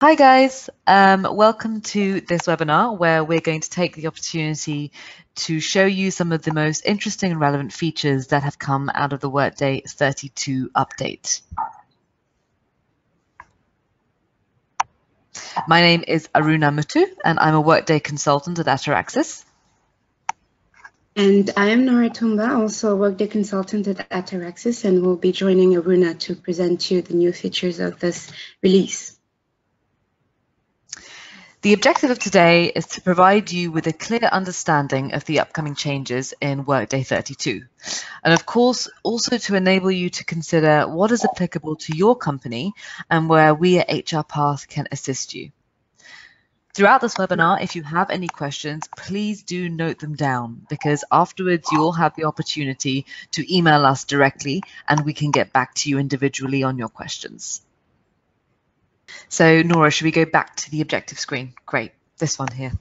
Hi guys, welcome to this webinar where we're going to take the opportunity to show you some of the most interesting and relevant features that have come out of the Workday 32 update. My name is Aruna Muthu and I'm a Workday consultant at Ataraxis. And I am Nora Tumba, also a Workday consultant at Ataraxis, and will be joining Aruna to present you the new features of this release. The objective of today is to provide you with a clear understanding of the upcoming changes in Workday 32, and of course also to enable you to consider what is applicable to your company and where we at HR Path can assist you. Throughout this webinar, if you have any questions, please do note them down, because afterwards you'll have the opportunity to email us directly and we can get back to you individually on your questions. So Nora, should we go back to the objective screen? Great, this one here.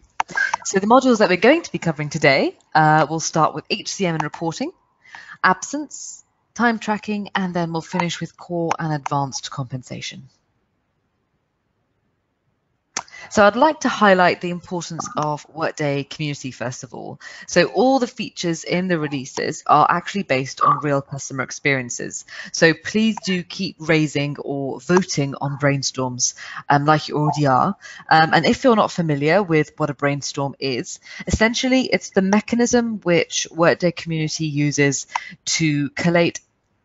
So the modules that we're going to be covering today will start with HCM and reporting, absence, time tracking, and then we'll finish with core and advanced compensation. So I'd like to highlight the importance of Workday Community first of all. So all the features in the releases are actually based on real customer experiences. So please do keep raising or voting on brainstorms like you already are. And if you're not familiar with what a brainstorm is, essentially it's the mechanism which Workday Community uses to collate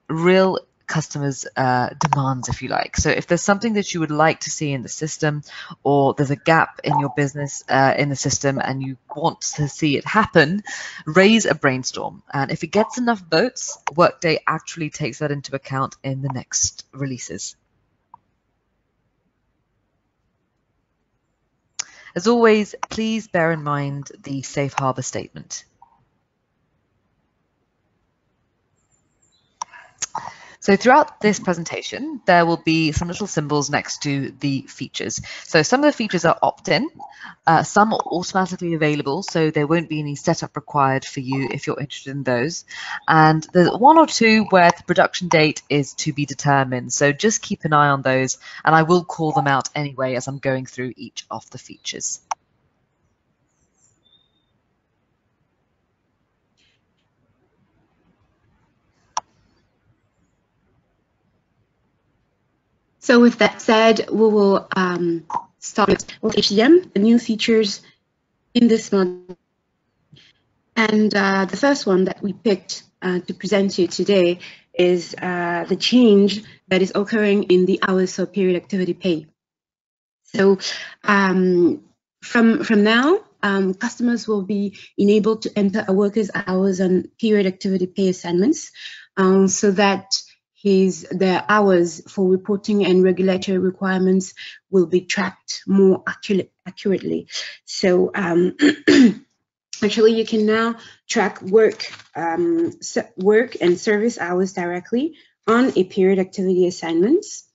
real customers' demands, if you like. So if there's something that you would like to see in the system, or there's a gap in your business in the system and you want to see it happen, raise a brainstorm. And if it gets enough votes, Workday actually takes that into account in the next releases. As always, please bear in mind the safe harbor statement. So throughout this presentation, there will be some little symbols next to the features. So some of the features are opt-in, some are automatically available, so there won't be any setup required for you if you're interested in those. And there's one or two where the production date is to be determined. So just keep an eye on those, and I will call them out anyway as I'm going through each of the features. So with that said, we will start with HCM, the new features in this module. And the first one that we picked to present to you today is the change that is occurring in the hours of period activity pay. So from now, customers will be enabled to enter a worker's hours on period activity pay assignments so that their hours for reporting and regulatory requirements will be tracked more accurately. So actually, you can now track work and service hours directly on a period activity assignments.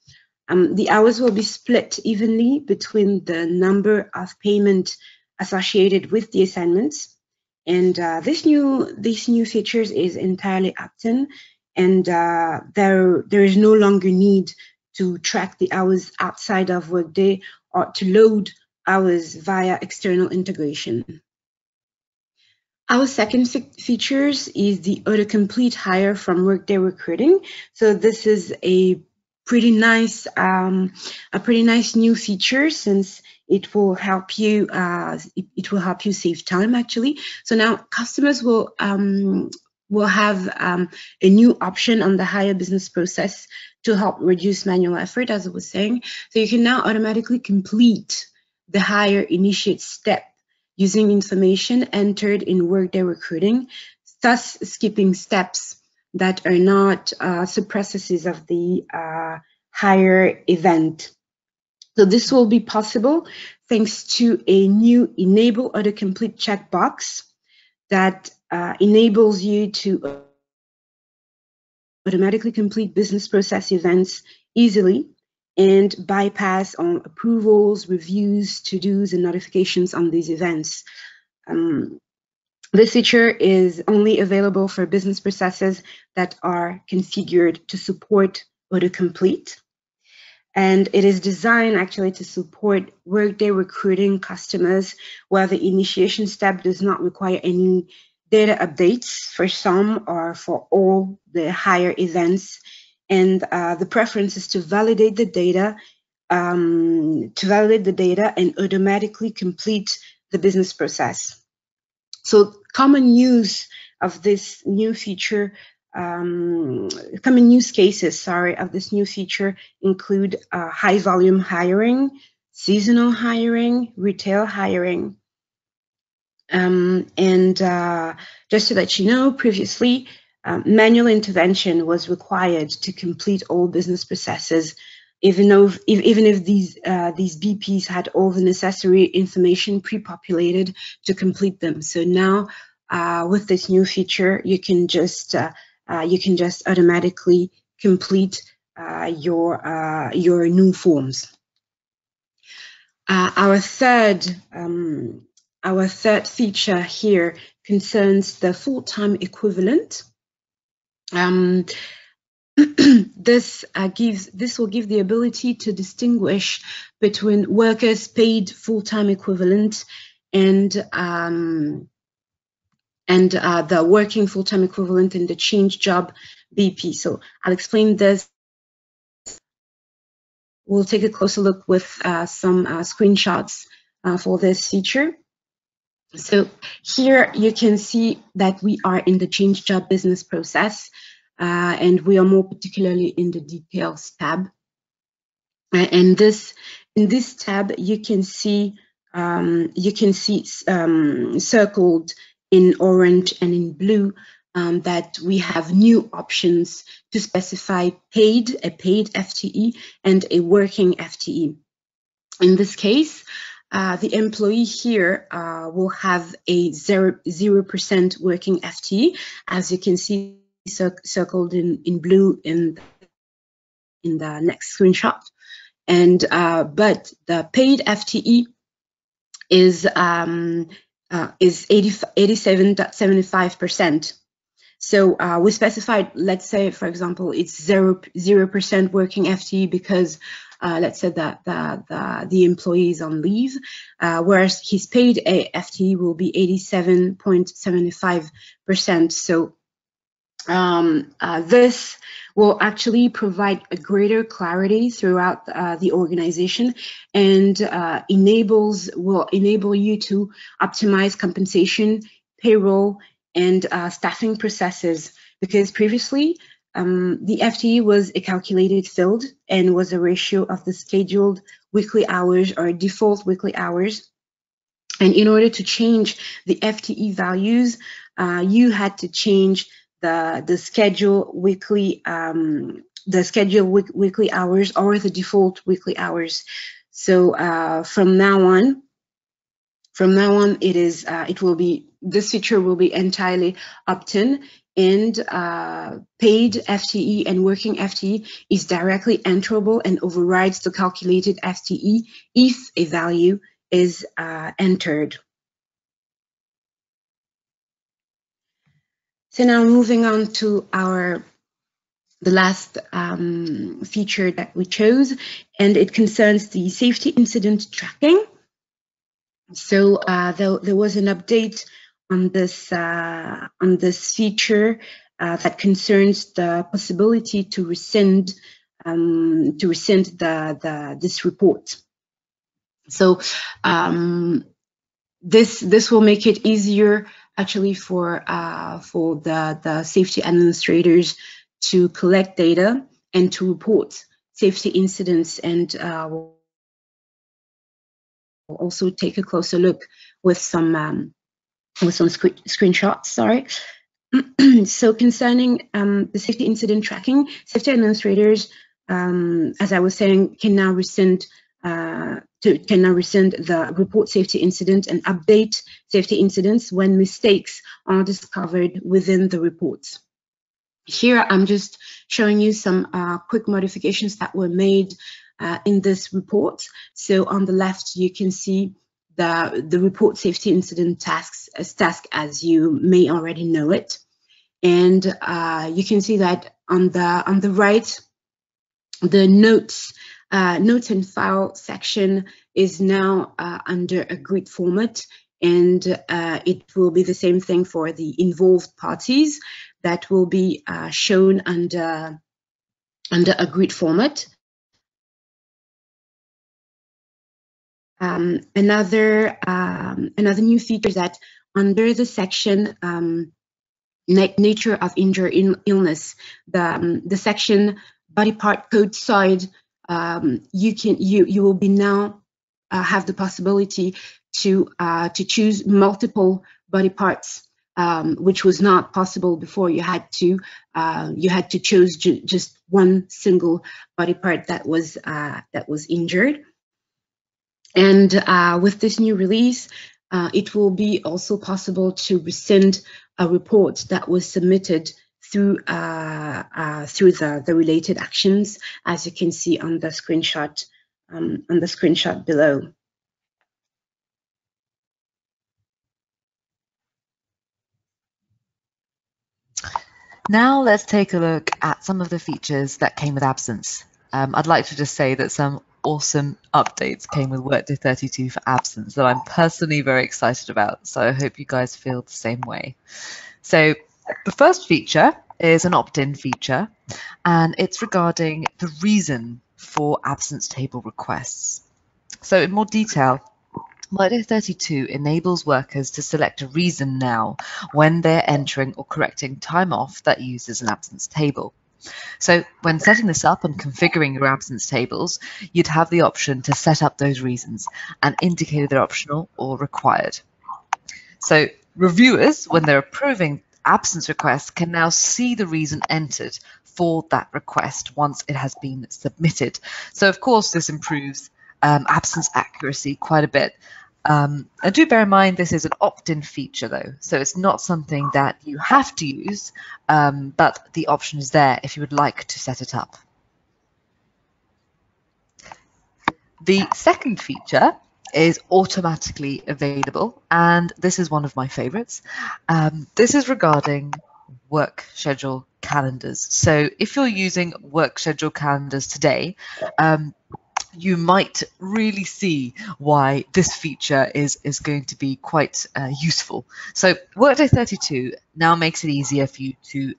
The hours will be split evenly between the number of payment associated with the assignments. And this new features is entirely opt-in, and there is no longer need to track the hours outside of Workday or to load hours via external integration. Our second features is the autocomplete hire from Workday Recruiting. So this is a pretty nice new feature, since it will help you save time actually. So now customers will have a new option on the hire business process to help reduce manual effort, as I was saying. So you can now automatically complete the hire initiate step using information entered in Workday Recruiting, thus skipping steps that are not sub-processes of the hire event. So this will be possible thanks to a new Enable Autocomplete checkbox that enables you to automatically complete business process events easily and bypass on approvals, reviews, to-dos, and notifications on these events. This feature is only available for business processes that are configured to support autocomplete. And it is designed actually to support Workday recruiting customers where the initiation step does not require any data updates for some or for all the higher events. And the preference is to validate the data, and automatically complete the business process. So common use of this new feature, common use cases, of this new feature include high volume hiring, seasonal hiring, retail hiring. Just to let you know, previously, manual intervention was required to complete all business processes, even if these BPs had all the necessary information pre-populated to complete them. So now, with this new feature, you can just automatically complete your new forms. Our third feature here concerns the full-time equivalent. This will give the ability to distinguish between workers paid full-time equivalent and the working full-time equivalent in the change job BP. So I'll explain this. We'll take a closer look with some screenshots for this feature. So here you can see that we are in the change job business process, and we are more particularly in the details tab. And in this tab, you can see circled in orange and in blue that we have new options to specify a paid FTE and a working FTE. In this case, the employee here will have a 0% working FTE, as you can see circled in blue in the next screenshot. And but the paid FTE is 87.75%. So we specified, let's say, for example, it's 0% working FTE because let's say that the employee is on leave, whereas his paid FTE will be 87.75%. So this will actually provide a greater clarity throughout the organization, and will enable you to optimize compensation, payroll, and staffing processes, because previously the FTE was a calculated field and was a ratio of the scheduled weekly hours or default weekly hours. And in order to change the FTE values, you had to change the schedule weekly weekly hours or the default weekly hours. So from now on, this feature will be entirely opt-in, and paid FTE and working FTE is directly enterable and overrides the calculated FTE if a value is entered. So now moving on to the last feature that we chose, and it concerns the safety incident tracking. So there was an update on this feature that concerns the possibility to rescind this report. So this will make it easier actually for the safety administrators to collect data and to report safety incidents, and we'll also take a closer look with some screenshots. Sorry. So concerning the safety incident tracking, safety administrators, as I was saying, can now rescind the report safety incident and update safety incidents when mistakes are discovered within the reports. Here, I'm just showing you some quick modifications that were made in this report. So on the left, you can see the report safety incident tasks as task as you may already know it. And you can see that on the right, the notes and file section is now under a grid format, and it will be the same thing for the involved parties that will be shown under a grid format. Another new feature is that under the section nature of injury illness, the section body part code side, you will be now have the possibility to choose multiple body parts, which was not possible before. You had to choose just one single body part that was injured. And with this new release, it will be also possible to rescind a report that was submitted through the related actions, as you can see on the screenshot below. Now let's take a look at some of the features that came with absence. I'd like to just say that some awesome updates came with Workday 32 for absence that I'm personally very excited about, so I hope you guys feel the same way. So the first feature is an opt-in feature, and it's regarding the reason for absence table requests. So in more detail, Workday 32 enables workers to select a reason now when they're entering or correcting time off that uses an absence table. So when setting this up and configuring your absence tables, you'd have the option to set up those reasons and indicate if they're optional or required. So reviewers, when they're approving absence requests, can now see the reason entered for that request once it has been submitted. So of course, this improves absence accuracy quite a bit. And do bear in mind, this is an opt-in feature though, so it's not something that you have to use, but the option is there if you would like to set it up. The second feature is automatically available, and this is one of my favorites. This is regarding work schedule calendars. So if you're using work schedule calendars today, you might really see why this feature is going to be quite useful. So Workday 32 now makes it easier for you to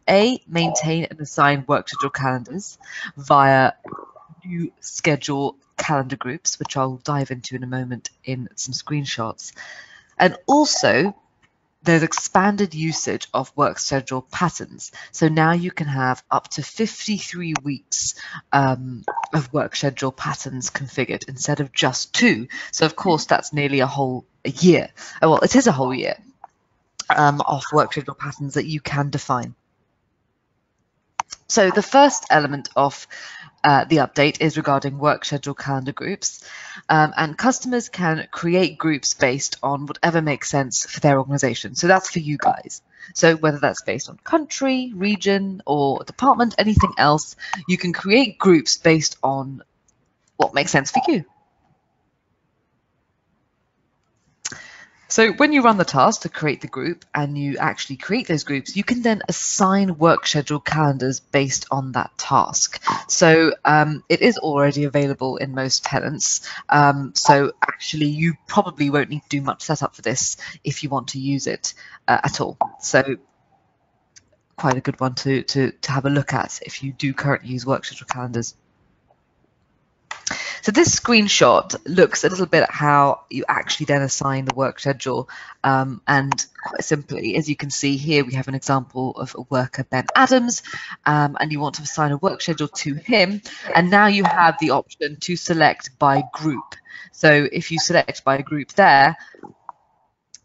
maintain and assign work schedule calendars via new schedule calendar groups, which I'll dive into in a moment in some screenshots. And also there's expanded usage of work schedule patterns. So now you can have up to 53 weeks of work schedule patterns configured instead of just 2. So of course, that's nearly a year. Well, it is a whole year of work schedule patterns that you can define. So the first element of the update is regarding work schedule calendar groups, and customers can create groups based on whatever makes sense for their organization. So that's for you guys. So whether that's based on country, region, or department, anything else, you can create groups based on what makes sense for you. So when you run the task to create the group and you actually create those groups, you can then assign work schedule calendars based on that task. So it is already available in most tenants. So actually you probably won't need to do much setup for this if you want to use it at all. So quite a good one to have a look at if you do currently use work schedule calendars. So this screenshot looks a little bit at how you actually then assign the work schedule, and quite simply, as you can see here, we have an example of a worker, Ben Adams, and you want to assign a work schedule to him, and now you have the option to select by group. So if you select by group there,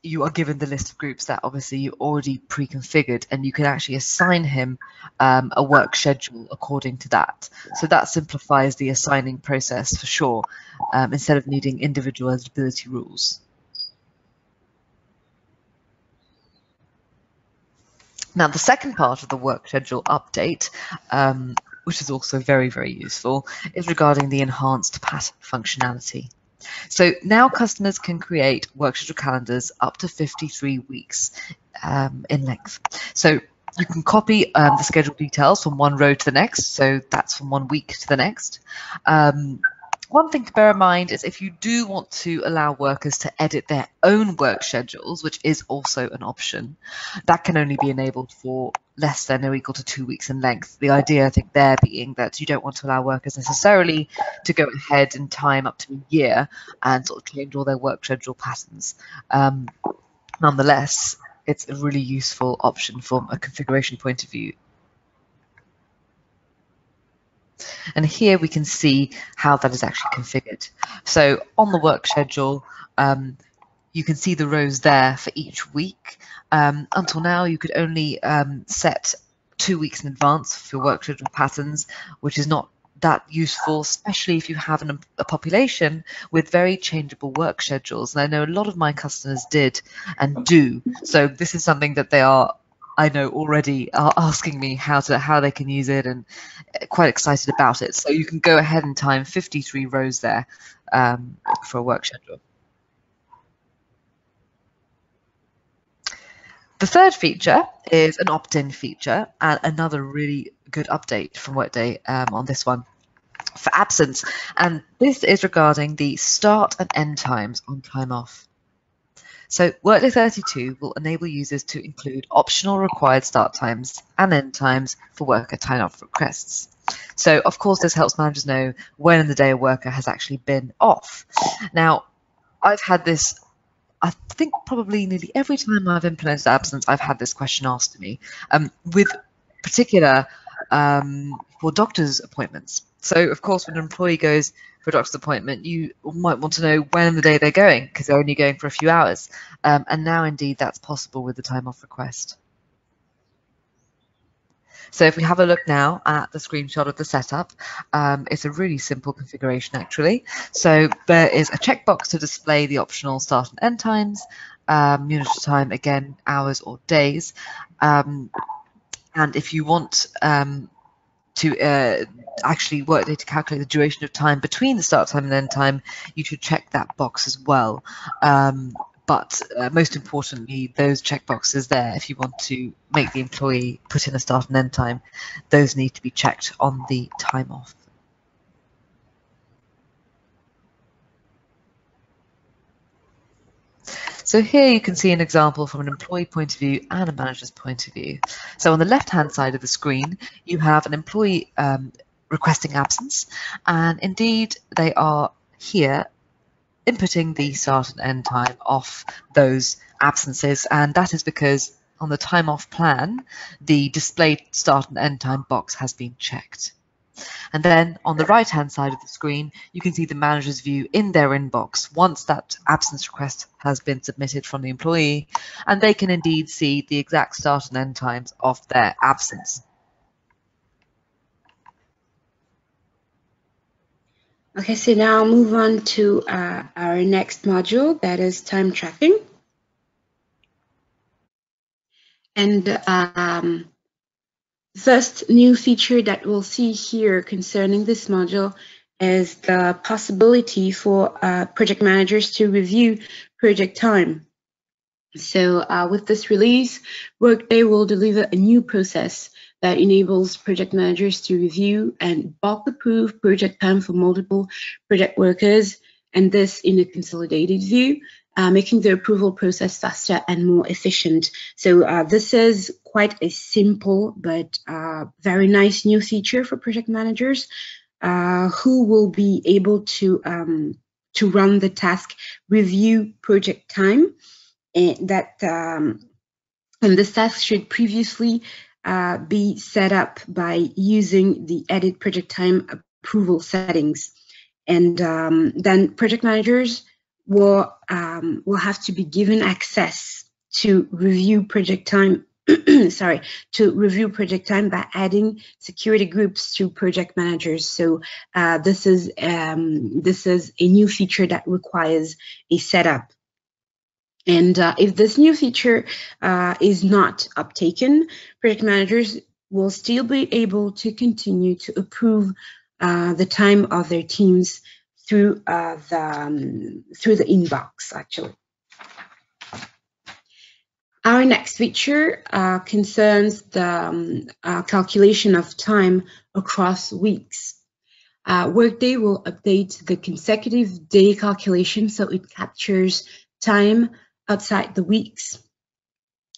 you are given the list of groups that obviously you already pre-configured, and you can actually assign him a work schedule according to that. So that simplifies the assigning process for sure, instead of needing individual eligibility rules. Now, the second part of the work schedule update, which is also very, very useful, is regarding the enhanced pattern functionality. So now customers can create work schedule calendars up to 53 weeks in length. So you can copy the schedule details from one row to the next. So that's from 1 week to the next. One thing to bear in mind is if you do want to allow workers to edit their own work schedules, which is also an option, that can only be enabled for less than or equal to 2 weeks in length. The idea, I think, there being that you don't want to allow workers necessarily to go ahead in time up to a year and sort of change all their work schedule patterns. Nonetheless, it's a really useful option from a configuration point of view. And here we can see how that is actually configured. So on the work schedule, you can see the rows there for each week. Until now, you could only set 2 weeks in advance for your work schedule patterns, which is not that useful, especially if you have a population with very changeable work schedules. And I know a lot of my customers did and do. So this is something that they are, I know already, are asking me how they can use it, and quite excited about it. So you can go ahead and time 53 rows there for a work schedule. The third feature is an opt-in feature, and another really good update from Workday on this one for absence. And this is regarding the start and end times on time off. So Workday 32 will enable users to include optional required start times and end times for worker time off requests. So of course, this helps managers know when in the day a worker has actually been off. Now, I've had this, I think probably nearly every time I've implemented absence, I've had this question asked to me, with particular for doctor's appointments. So of course, when an employee goes for a doctor's appointment, you might want to know when in the day they're going, because they're only going for a few hours. And now indeed that's possible with the time off request. So if we have a look now at the screenshot of the setup, it's a really simple configuration actually. So there is a checkbox to display the optional start and end times, unit of time, again, hours or days. And if you want to actually Workday to calculate the duration of time between the start time and end time, you should check that box as well. But most importantly, those checkboxes there, if you want to make the employee put in a start and end time, those need to be checked on the time off. So here you can see an example from an employee point of view and a manager's point of view. So on the left-hand side of the screen, you have an employee requesting absence, and indeed they are here inputting the start and end time of those absences, and that is because on the time off plan, the displayed start and end time box has been checked. And then on the right-hand side of the screen, you can see the manager's view in their inbox once that absence request has been submitted from the employee, and they can indeed see the exact start and end times of their absence. Okay, so now I'll move on to our next module, that is time tracking. And first new feature that we'll see here concerning this module is the possibility for project managers to review project time. So with this release, Workday will deliver a new process that enables project managers to review and bulk approve project time for multiple project workers, and this in a consolidated view, making the approval process faster and more efficient. So this is quite a simple but very nice new feature for project managers who will be able to run the task review project time, and that and this task should previously be set up by using the edit project time approval settings. And then project managers will have to be given access to review project time to review project time by adding security groups to project managers. So this is a new feature that requires a setup. And if this new feature is not uptaken, project managers will still be able to continue to approve the time of their teams through the inbox, actually. Our next feature concerns the calculation of time across weeks. Workday will update the consecutive day calculation so it captures time outside the weeks,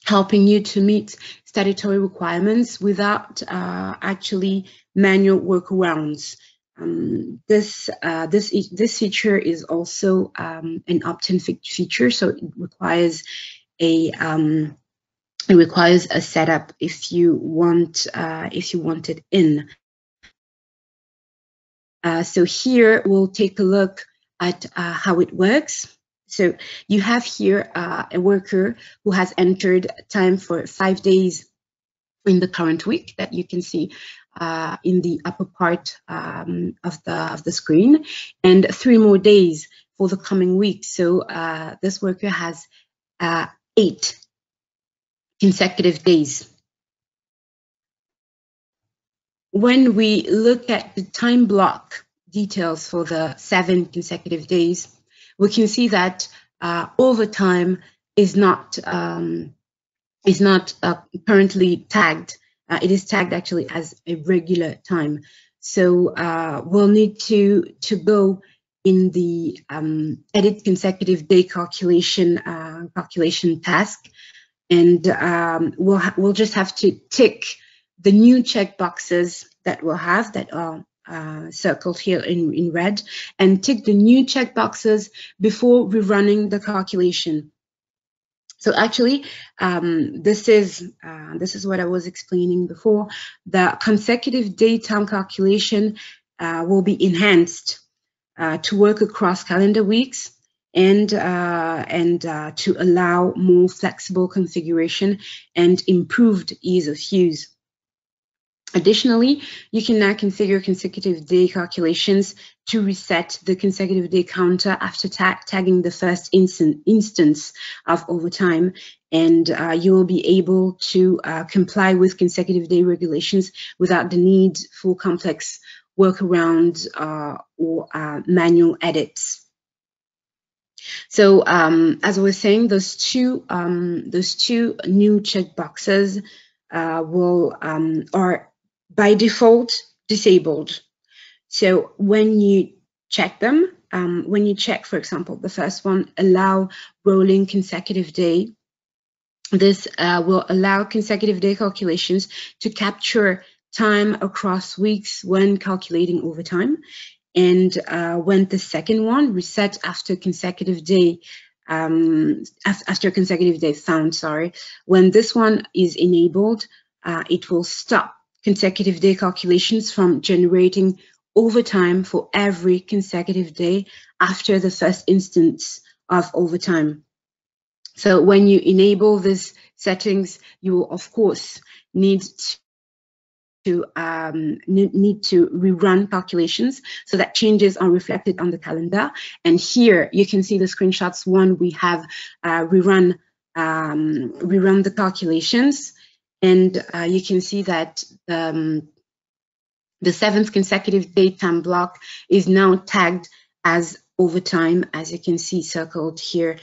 helping you to meet statutory requirements without actually manual workarounds. This feature is also an opt-in feature, so it requires a setup if you want it in. So here we'll take a look at how it works. So you have here a worker who has entered time for 5 days in the current week that you can see in the upper part of the screen, and 3 more days for the coming week. So this worker has 8 consecutive days. When we look at the time block details for the 7 consecutive days, we can see that overtime is not currently tagged. It is tagged actually as a regular time. So we'll need to go in the edit consecutive day calculation task, and we'll just have to tick the new checkboxes that we'll have that are circled here in red, and tick the new checkboxes before rerunning the calculation. So actually, this is what I was explaining before. The consecutive day time calculation will be enhanced to work across calendar weeks and to allow more flexible configuration and improved ease of use. Additionally, you can now configure consecutive day calculations to reset the consecutive day counter after tagging the first instance of overtime, and you will be able to comply with consecutive day regulations without the need for complex workarounds or manual edits. So as I was saying, those two new checkboxes are by default disabled. So when you check them, for example, the first one, allow rolling consecutive day, this will allow consecutive day calculations to capture time across weeks when calculating overtime. And when the second one, reset after consecutive day found, when this one is enabled, it will stop consecutive day calculations from generating overtime for every consecutive day after the first instance of overtime. So when you enable these settings, you will of course need to rerun calculations so that changes are reflected on the calendar. And here you can see the screenshots. One, we have rerun the calculations, and you can see that the 7th consecutive day time block is now tagged as overtime, as you can see circled here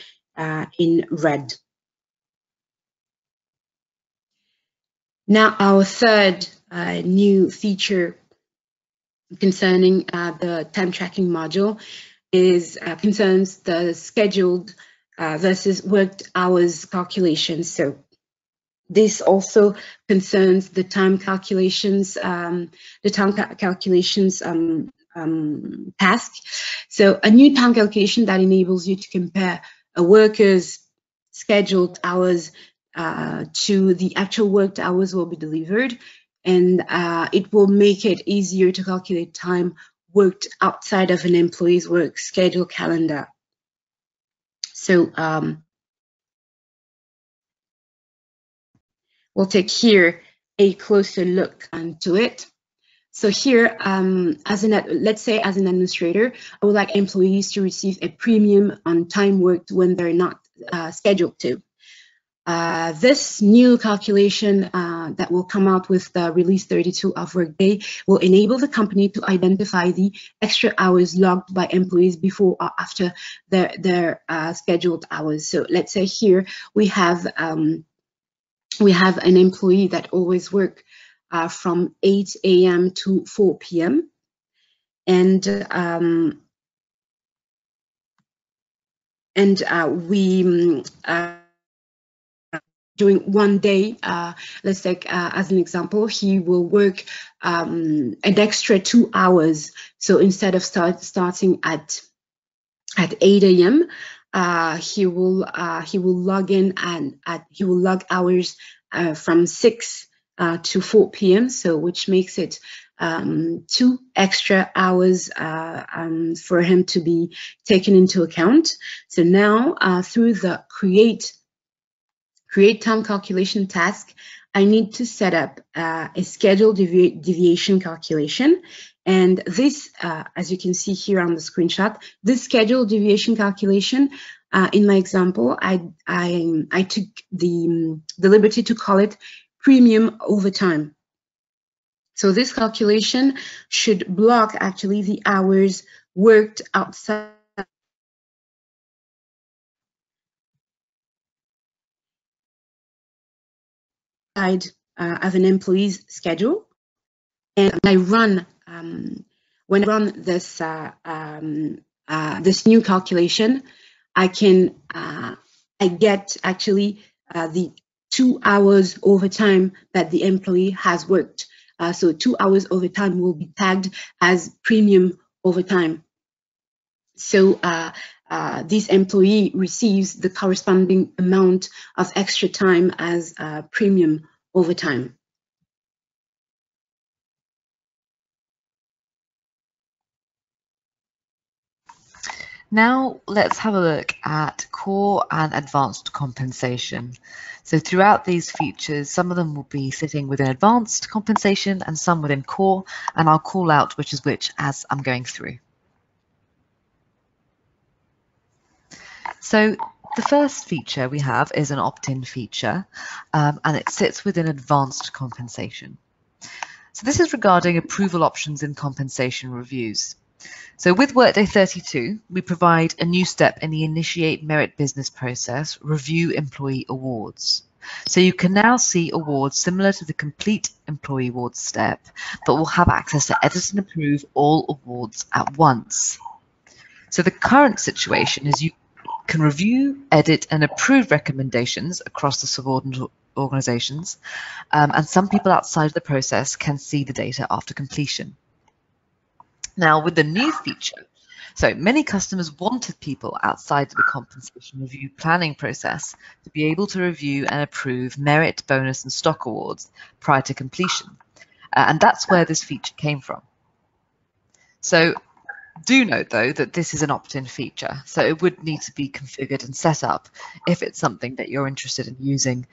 in red. Now our third new feature concerning the time tracking module concerns the scheduled versus worked hours calculations. So this also concerns the time calculations, task. So a new time calculation that enables you to compare a worker's scheduled hours to the actual worked hours will be delivered, and it will make it easier to calculate time worked outside of an employee's work schedule calendar. So we'll take here a closer look into it. So here, let's say as an administrator, I would like employees to receive a premium on time worked when they're not scheduled to. This new calculation that will come out with the release 32 of Workday will enable the company to identify the extra hours logged by employees before or after their scheduled hours. So let's say here we have an employee that always work from 8 a.m. to 4 p.m. And we during one day, let's take as an example, he will work an extra 2 hours. So instead of starting at 8 a.m., he will log in and he will log hours from 6 to 4 p.m. So which makes it 2 extra hours for him to be taken into account. So now through the create time calculation task, I need to set up a schedule deviation calculation. And this, as you can see here on the screenshot, this schedule deviation calculation, in my example, I took the liberty to call it premium overtime. So this calculation should block actually the hours worked outside of an employee's schedule. And when I run this this new calculation, I get actually the 2 hours overtime that the employee has worked. So 2 hours overtime will be tagged as premium overtime. So this employee receives the corresponding amount of extra time as premium overtime. Now let's have a look at core and advanced compensation. So throughout these features, some of them will be sitting within advanced compensation and some within core, and I'll call out which is which as I'm going through. So the first feature we have is an opt-in feature, and it sits within advanced compensation. So this is regarding approval options in compensation reviews. So with Workday 32, we provide a new step in the Initiate Merit Business process, Review Employee Awards. So you can now see awards similar to the Complete Employee Awards step, but will have access to edit and approve all awards at once. So the current situation is you can review, edit, and approve recommendations across the subordinate organizations, and some people outside of the process can see the data after completion. Now, with the new feature, so many customers wanted people outside of the compensation review planning process to be able to review and approve merit, bonus, and stock awards prior to completion. And that's where this feature came from. So do note, though, that this is an opt-in feature, so it would need to be configured and set up if it's something that you're interested in using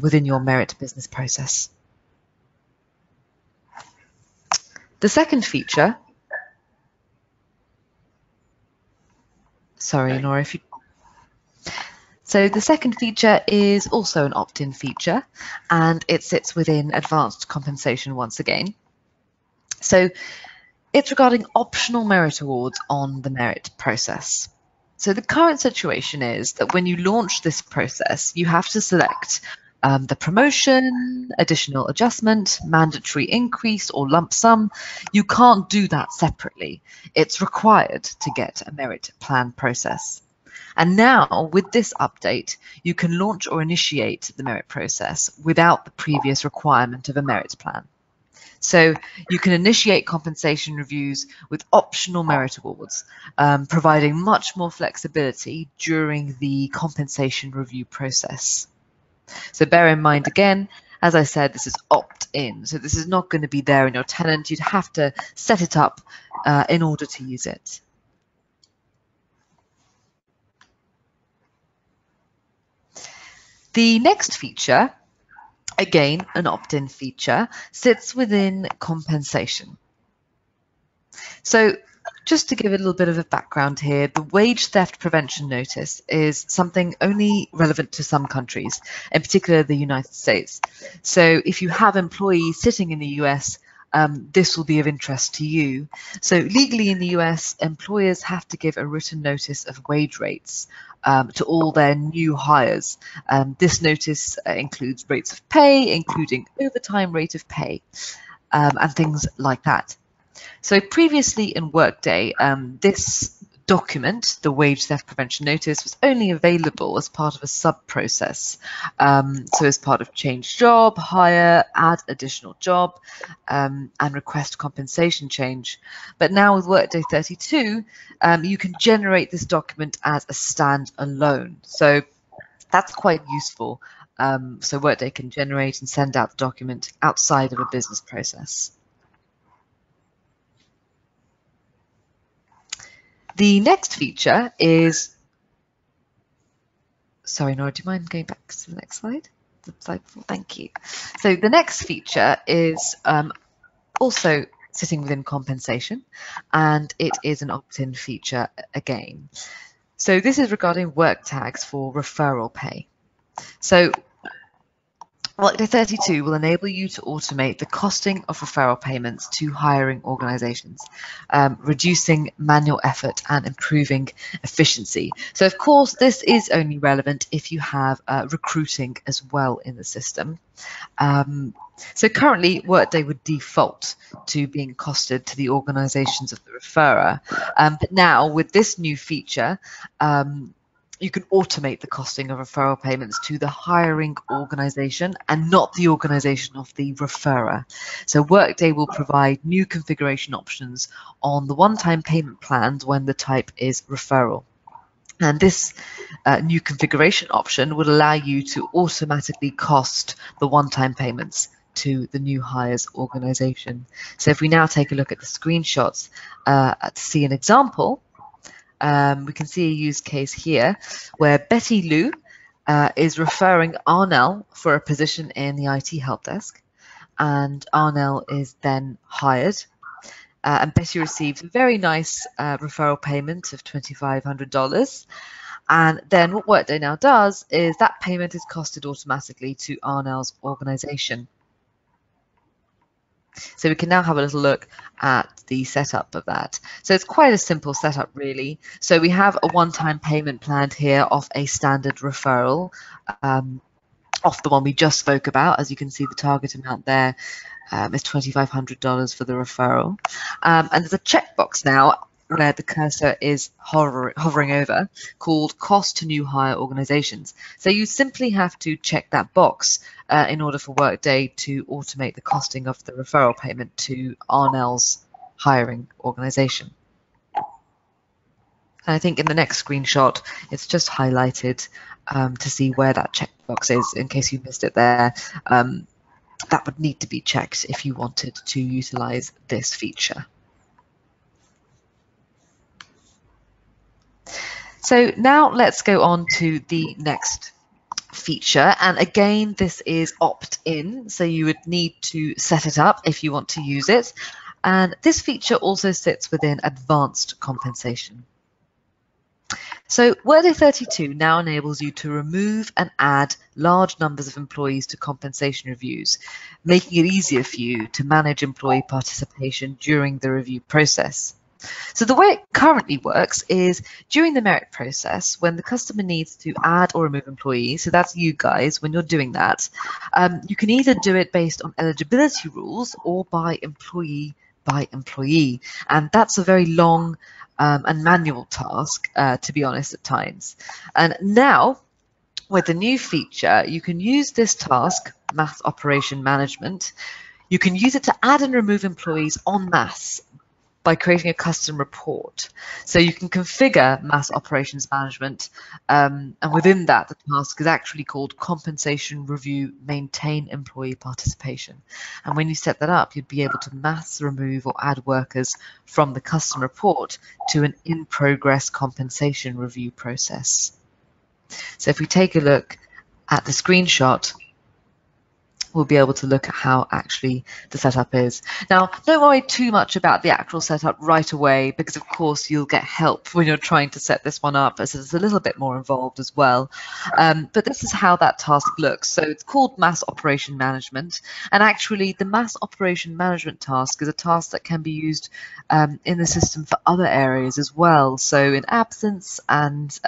within your merit business process. The second feature, sorry, Nora, if you... So the second feature is also an opt-in feature, and it sits within advanced compensation once again. So it's regarding optional merit awards on the merit process. So the current situation is that when you launch this process, you have to select the promotion, additional adjustment, mandatory increase, or lump sum. You can't do that separately. It's required to get a merit plan process. And now, with this update, you can launch or initiate the merit process without the previous requirement of a merit plan. So you can initiate compensation reviews with optional merit awards, providing much more flexibility during the compensation review process. So bear in mind, again, as I said, this is opt-in. So this is not going to be there in your tenant. You'd have to set it up in order to use it. The next feature, again, an opt-in feature, sits within compensation. So Just to give a little bit of a background here, the wage theft prevention notice is something only relevant to some countries, in particular the United States. So if you have employees sitting in the US, this will be of interest to you. So legally in the US, employers have to give a written notice of wage rates to all their new hires. This notice includes rates of pay, including overtime rate of pay, and things like that. So previously in Workday, this document, the wage theft prevention notice, was only available as part of a sub-process. So as part of change job, hire, add additional job, and request compensation change. But now with Workday 32, you can generate this document as a standalone. So that's quite useful. So Workday can generate and send out the document outside of a business process. The next feature is, sorry, Nora, do you mind going back to the next slide? Thank you. So the next feature is also sitting within compensation, and it is an opt-in feature again. So this is regarding work tags for referral pay. So Workday 32 will enable you to automate the costing of referral payments to hiring organizations, reducing manual effort and improving efficiency. So of course, this is only relevant if you have recruiting as well in the system. So currently, Workday would default to being costed to the organizations of the referrer. But now with this new feature, you can automate the costing of referral payments to the hiring organization and not the organization of the referrer. So Workday will provide new configuration options on the one-time payment plans when the type is referral. And this new configuration option would allow you to automatically cost the one-time payments to the new hires organization. So if we now take a look at the screenshots to see an example, we can see a use case here where Betty Lou is referring Arnell for a position in the IT help desk, and Arnell is then hired. And Betty receives a very nice referral payment of $2,500. And then what Workday now does is that payment is costed automatically to Arnell's organization. So we can now have a little look at the setup of that. So it's quite a simple setup, really. So we have a one-time payment planned here of a standard referral, off the one we just spoke about. As you can see, the target amount there is $2,500 for the referral. And there's a checkbox now where the cursor is hovering over, called cost to new hire organizations. So you simply have to check that box in order for Workday to automate the costing of the referral payment to Arnell's hiring organization. And I think in the next screenshot, it's just highlighted to see where that checkbox is in case you missed it there. That would need to be checked if you wanted to utilize this feature. So now let's go on to the next feature, and again this is opt-in, so you would need to set it up if you want to use it, and this feature also sits within advanced compensation. So Workday 32 now enables you to remove and add large numbers of employees to compensation reviews, making it easier for you to manage employee participation during the review process. So the way it currently works is during the merit process, when the customer needs to add or remove employees, so that's you guys, when you're doing that, you can either do it based on eligibility rules or by employee, and that's a very long and manual task, to be honest, at times. And now, with the new feature, you can use this task, mass operation management. You can use it to add and remove employees en masse by creating a custom report. So you can configure mass operations management, and within that, the task is actually called compensation review maintain employee participation. And when you set that up, you'd be able to mass remove or add workers from the custom report to an in-progress compensation review process. So if we take a look at the screenshot, we'll be able to look at how actually the setup is. Now, don't worry too much about the actual setup right away, because of course you'll get help when you're trying to set this one up, as it's a little bit more involved as well. But this is how that task looks. So it's called Mass Operation Management, and actually the Mass Operation Management task is a task that can be used in the system for other areas as well. So in absence and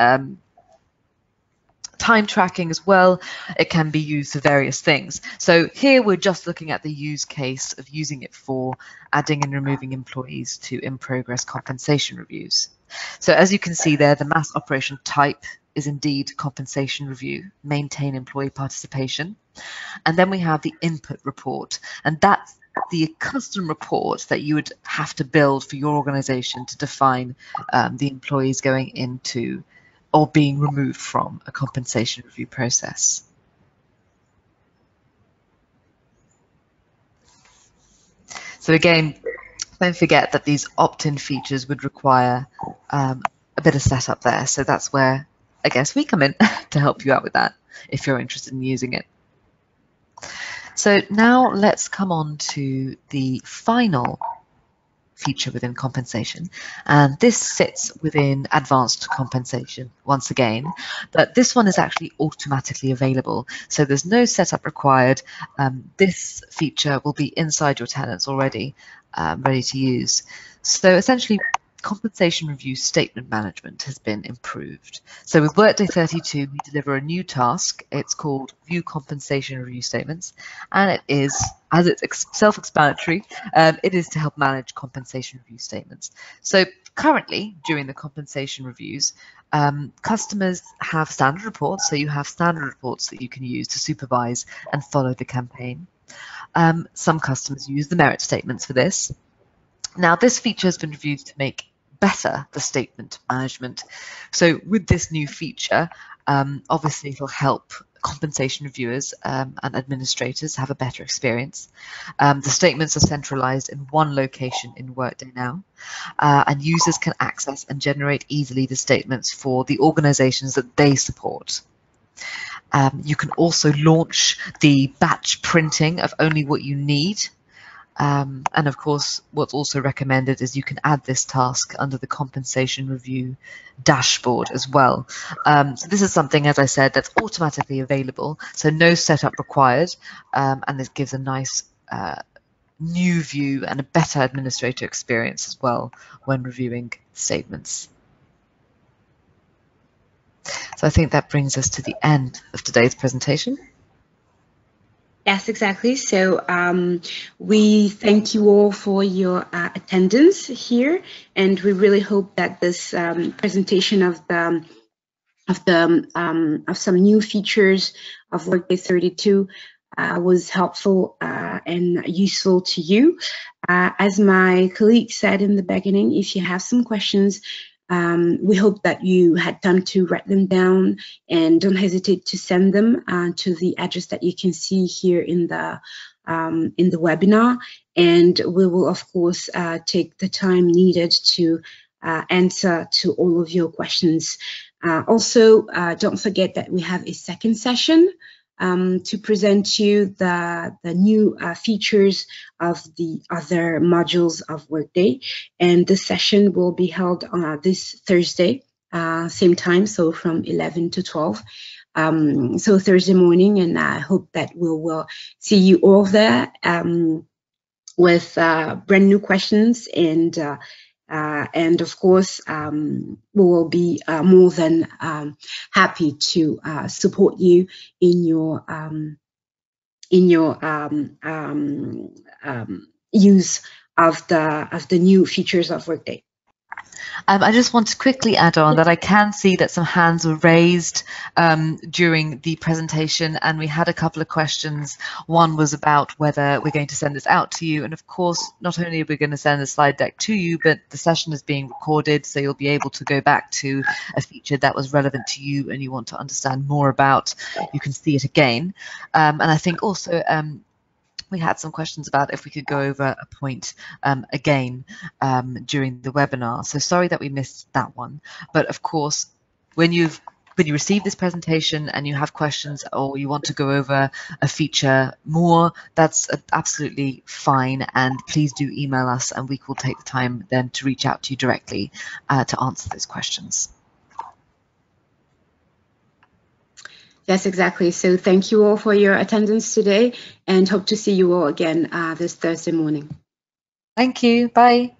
time tracking as well, it can be used for various things. So here we're just looking at the use case of using it for adding and removing employees to in-progress compensation reviews. So as you can see there, the mass operation type is indeed compensation review, maintain employee participation. And then we have the input report, and that's the custom report that you would have to build for your organization to define the employees going into or being removed from a compensation review process. So again, don't forget that these opt-in features would require a bit of setup there. So that's where I guess we come in to help you out with that if you're interested in using it. So now let's come on to the final feature within compensation, and this sits within advanced compensation once again, but this one is actually automatically available, so there's no setup required. This feature will be inside your tenants already, ready to use. So essentially compensation review statement management has been improved. So with Workday 32 we deliver a new task. It's called View Compensation Review Statements, and it is, as it's self-explanatory, it is to help manage compensation review statements. So currently, during the compensation reviews, customers have standard reports, so you have standard reports that you can use to supervise and follow the campaign. Some customers use the merit statements for this. Now, this feature has been reviewed to make better the statement management. So with this new feature, obviously it'll help compensation reviewers and administrators have a better experience. The statements are centralized in one location in Workday now, and users can access and generate easily the statements for the organizations that they support. You can also launch the batch printing of only what you need. And of course, what's also recommended is you can add this task under the compensation review dashboard as well. So this is something, as I said, that's automatically available, so no setup required, and this gives a nice new view and a better administrator experience as well when reviewing statements. So I think that brings us to the end of today's presentation. Yes, exactly. So we thank you all for your attendance here, and we really hope that this presentation of some new features of Workday 32 was helpful and useful to you. As my colleague said in the beginning, if you have some questions, we hope that you had time to write them down, and don't hesitate to send them to the address that you can see here in the webinar, and we will of course take the time needed to answer to all of your questions. Also, don't forget that we have a second session to present you the new features of the other modules of Workday, and the session will be held on this Thursday, same time, so from 11 to 12. So Thursday morning, and I hope that we will see you all there with brand new questions, and of course we will be more than happy to support you in your use of the new features of Workday. I just want to quickly add on that I can see that some hands were raised during the presentation, and we had a couple of questions. One was about whether we're going to send this out to you, and of course not only are we going to send the slide deck to you, but the session is being recorded, so you'll be able to go back to a feature that was relevant to you and you want to understand more about. You can see it again, and I think also we had some questions about if we could go over a point again during the webinar. So sorry that we missed that one. But of course, when you've when you receive this presentation and you have questions or you want to go over a feature more, that's absolutely fine. And please do email us and we will take the time then to reach out to you directly to answer those questions. Yes, exactly. So thank you all for your attendance today and hope to see you all again this Thursday morning. Thank you. Bye.